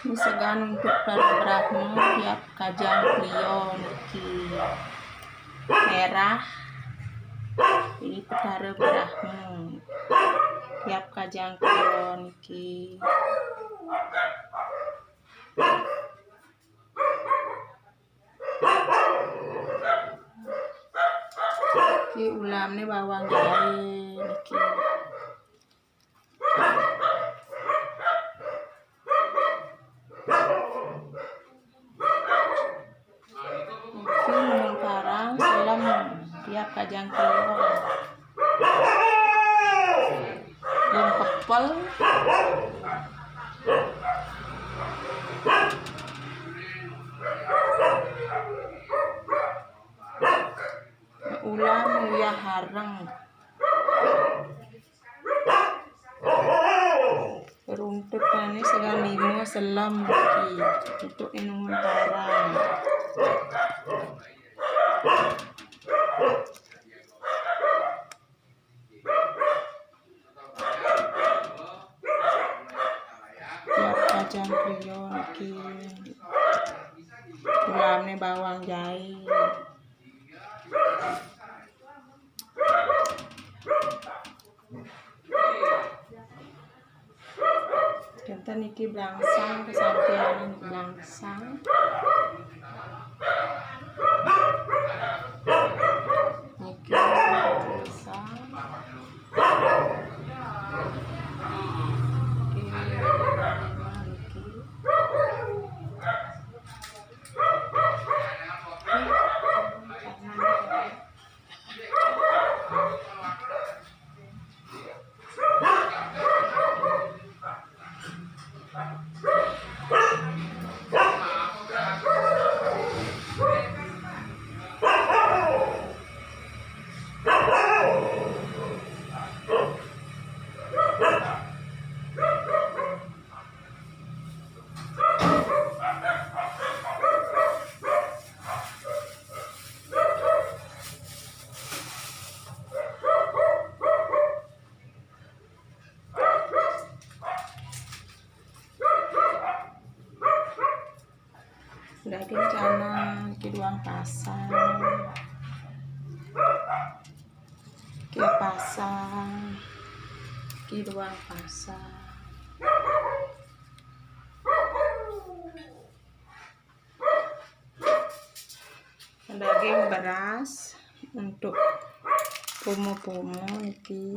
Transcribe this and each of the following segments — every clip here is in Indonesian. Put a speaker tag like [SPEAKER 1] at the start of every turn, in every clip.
[SPEAKER 1] Ini segan untuk berahmu tiap kajang klio niki merah. Ini petara berahmu tiap kajang klio niki. Iki ulamnya bawang jahe niki. Niki karang selam tiap kajang klio. Yang kepel ulam ya harang runtut ini segan 5 selam untuk minum harang. Tiap kajang klio niki ulamnya bawang jahe. Contoh niki blangsang kesampaian blangsang. Niki blangsang. Daging canang kiduang pasang, kia pasang, kiduang pasang. Daging beras untuk pumu-pumu niki.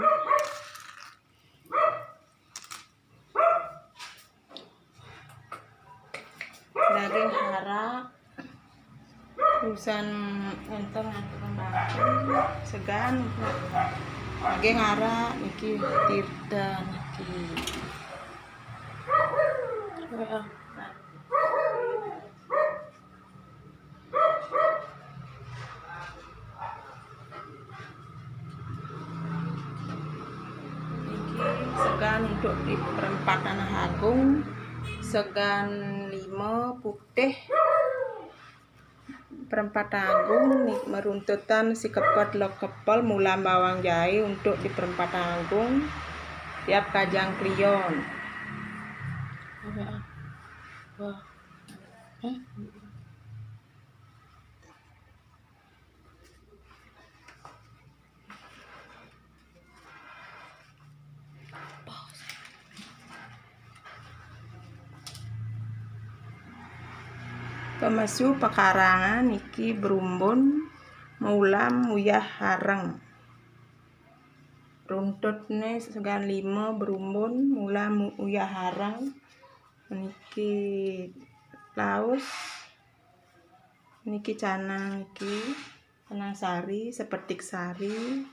[SPEAKER 1] Daging harak urusan enteng segan daging harak niki tirta niki. Segan untuk di perempatan agung, segan 5 putih perempatan agung nih meruntutan si kepet lo kepel mulam bawang jahe untuk di perempatan agung tiap kajang klion. Pemasu pekarangan niki berumbun mulam uyah hareng. Runtutnya segan 5 berumbun mulam uyah hareng. Niki laus. Niki canang niki canang sari seperti sari.